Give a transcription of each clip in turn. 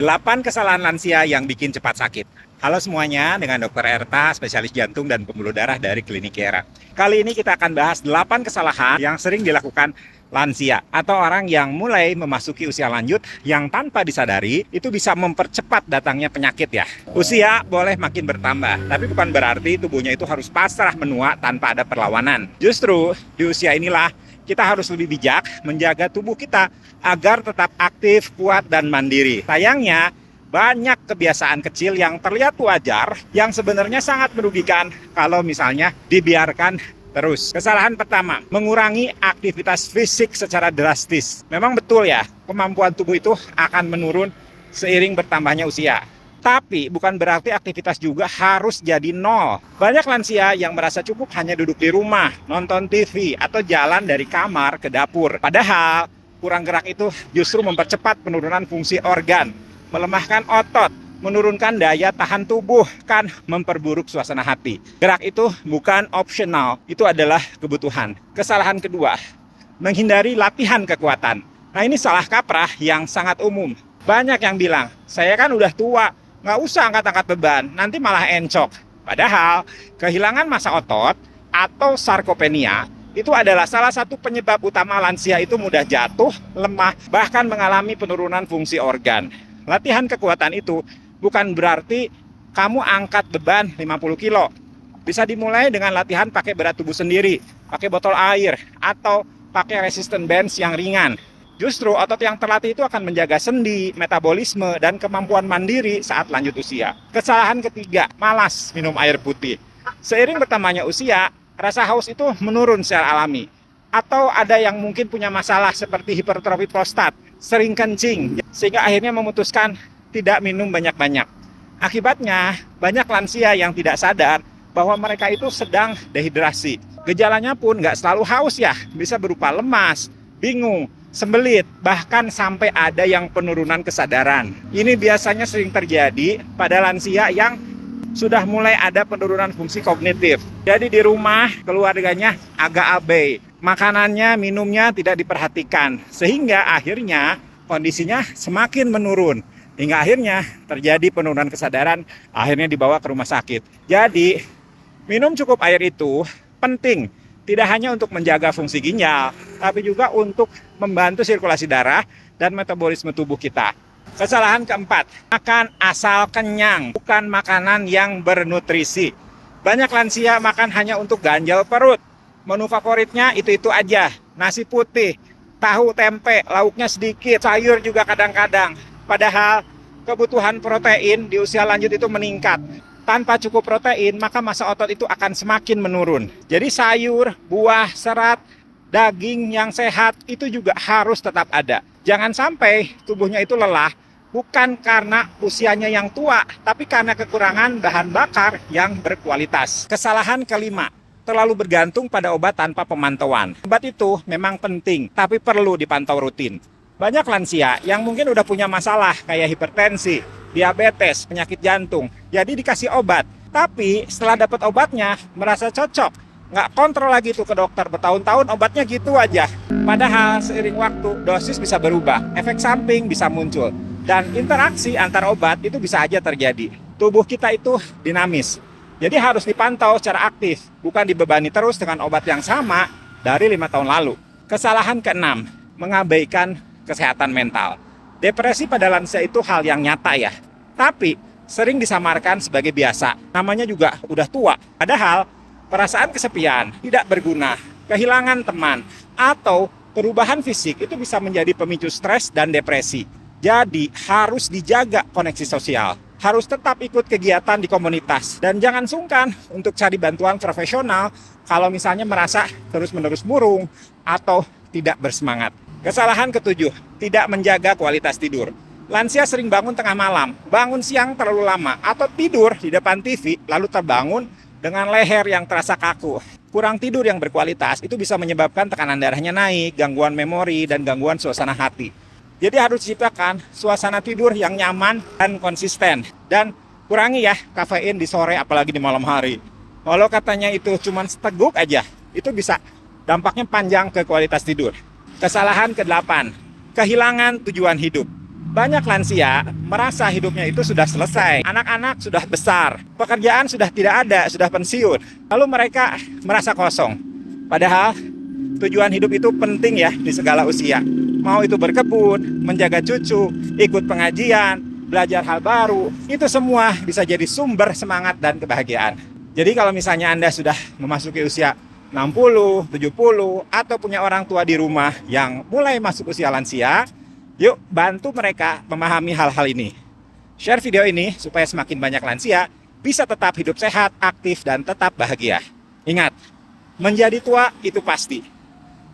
8 kesalahan lansia yang bikin cepat sakit. Halo semuanya, dengan Dr. Erta, spesialis jantung dan pembuluh darah dari Klinik Kiera. Kali ini kita akan bahas 8 kesalahan yang sering dilakukan lansia atau orang yang mulai memasuki usia lanjut yang tanpa disadari itu bisa mempercepat datangnya penyakit ya. Usia boleh makin bertambah, tapi bukan berarti tubuhnya itu harus pasrah menua tanpa ada perlawanan. Justru di usia inilah kita harus lebih bijak menjaga tubuh kita agar tetap aktif, kuat, dan mandiri. Sayangnya, banyak kebiasaan kecil yang terlihat wajar yang sebenarnya sangat merugikan kalau misalnya dibiarkan terus. Kesalahan pertama, mengurangi aktivitas fisik secara drastis. Memang betul ya, kemampuan tubuh itu akan menurun seiring bertambahnya usia. Tapi bukan berarti aktivitas juga harus jadi nol. Banyak lansia yang merasa cukup hanya duduk di rumah, nonton TV, atau jalan dari kamar ke dapur. Padahal, kurang gerak itu justru mempercepat penurunan fungsi organ, melemahkan otot, menurunkan daya tahan tubuh, kan memperburuk suasana hati. Gerak itu bukan opsional, itu adalah kebutuhan. Kesalahan kedua, menghindari latihan kekuatan. Nah, ini salah kaprah yang sangat umum. Banyak yang bilang, saya kan udah tua, nggak usah angkat-angkat beban, nanti malah encok. Padahal, kehilangan massa otot atau sarkopenia itu adalah salah satu penyebab utama lansia itu mudah jatuh, lemah, bahkan mengalami penurunan fungsi organ. Latihan kekuatan itu bukan berarti kamu angkat beban 50 kilo. Bisa dimulai dengan latihan pakai berat tubuh sendiri, pakai botol air, atau pakai resistance bands yang ringan. Justru otot yang terlatih itu akan menjaga sendi, metabolisme, dan kemampuan mandiri saat lanjut usia. Kesalahan ketiga, malas minum air putih. Seiring bertambahnya usia, rasa haus itu menurun secara alami. Atau ada yang mungkin punya masalah seperti hipertrofi prostat, sering kencing, sehingga akhirnya memutuskan tidak minum banyak-banyak. Akibatnya, banyak lansia yang tidak sadar bahwa mereka itu sedang dehidrasi. Gejalanya pun nggak selalu haus ya, bisa berupa lemas, bingung, sembelit, bahkan sampai ada yang penurunan kesadaran. Ini biasanya sering terjadi pada lansia yang sudah mulai ada penurunan fungsi kognitif. Jadi di rumah keluarganya agak abai, makanannya, minumnya tidak diperhatikan, sehingga akhirnya kondisinya semakin menurun. Hingga akhirnya terjadi penurunan kesadaran, akhirnya dibawa ke rumah sakit. Jadi minum cukup air itu penting. Tidak hanya untuk menjaga fungsi ginjal, tapi juga untuk membantu sirkulasi darah dan metabolisme tubuh kita. Kesalahan keempat, makan asal kenyang, bukan makanan yang bernutrisi. Banyak lansia makan hanya untuk ganjal perut. Menu favoritnya itu-itu aja, nasi putih, tahu, tempe, lauknya sedikit, sayur juga kadang-kadang. Padahal kebutuhan protein di usia lanjut itu meningkat. Tanpa cukup protein, maka massa otot itu akan semakin menurun. Jadi sayur, buah, serat, daging yang sehat itu juga harus tetap ada. Jangan sampai tubuhnya itu lelah, bukan karena usianya yang tua, tapi karena kekurangan bahan bakar yang berkualitas. Kesalahan kelima, terlalu bergantung pada obat tanpa pemantauan. Obat itu memang penting, tapi perlu dipantau rutin. Banyak lansia yang mungkin udah punya masalah kayak hipertensi, diabetes, penyakit jantung, jadi dikasih obat. Tapi setelah dapat obatnya, merasa cocok. Nggak kontrol lagi tuh ke dokter, bertahun-tahun obatnya gitu aja. Padahal seiring waktu, dosis bisa berubah, efek samping bisa muncul. Dan interaksi antar obat itu bisa aja terjadi. Tubuh kita itu dinamis. Jadi harus dipantau secara aktif, bukan dibebani terus dengan obat yang sama dari 5 tahun lalu. Kesalahan keenam, mengabaikan kesehatan mental. Depresi pada lansia itu hal yang nyata ya, tapi sering disamarkan sebagai biasa. Namanya juga udah tua. Padahal perasaan kesepian, tidak berguna, kehilangan teman, atau perubahan fisik itu bisa menjadi pemicu stres dan depresi. Jadi harus dijaga koneksi sosial. Harus tetap ikut kegiatan di komunitas. Dan jangan sungkan untuk cari bantuan profesional kalau misalnya merasa terus-menerus murung atau tidak bersemangat. Kesalahan ketujuh, tidak menjaga kualitas tidur. Lansia sering bangun tengah malam, bangun siang terlalu lama, atau tidur di depan TV lalu terbangun dengan leher yang terasa kaku. Kurang tidur yang berkualitas itu bisa menyebabkan tekanan darahnya naik, gangguan memori, dan gangguan suasana hati. Jadi harus diciptakan suasana tidur yang nyaman dan konsisten. Dan kurangi ya kafein di sore apalagi di malam hari. Walau katanya itu cuma seteguk aja, itu bisa dampaknya panjang ke kualitas tidur. Kesalahan ke-8, kehilangan tujuan hidup. Banyak lansia merasa hidupnya itu sudah selesai. Anak-anak sudah besar, pekerjaan sudah tidak ada, sudah pensiun. Lalu mereka merasa kosong. Padahal tujuan hidup itu penting ya di segala usia. Mau itu berkebun, menjaga cucu, ikut pengajian, belajar hal baru, itu semua bisa jadi sumber semangat dan kebahagiaan. Jadi kalau misalnya Anda sudah memasuki usia 60, 70, atau punya orang tua di rumah yang mulai masuk usia lansia, yuk bantu mereka memahami hal-hal ini. Share video ini supaya semakin banyak lansia bisa tetap hidup sehat, aktif, dan tetap bahagia. Ingat, menjadi tua itu pasti.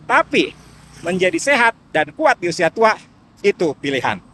Tapi menjadi sehat dan kuat di usia tua itu pilihan.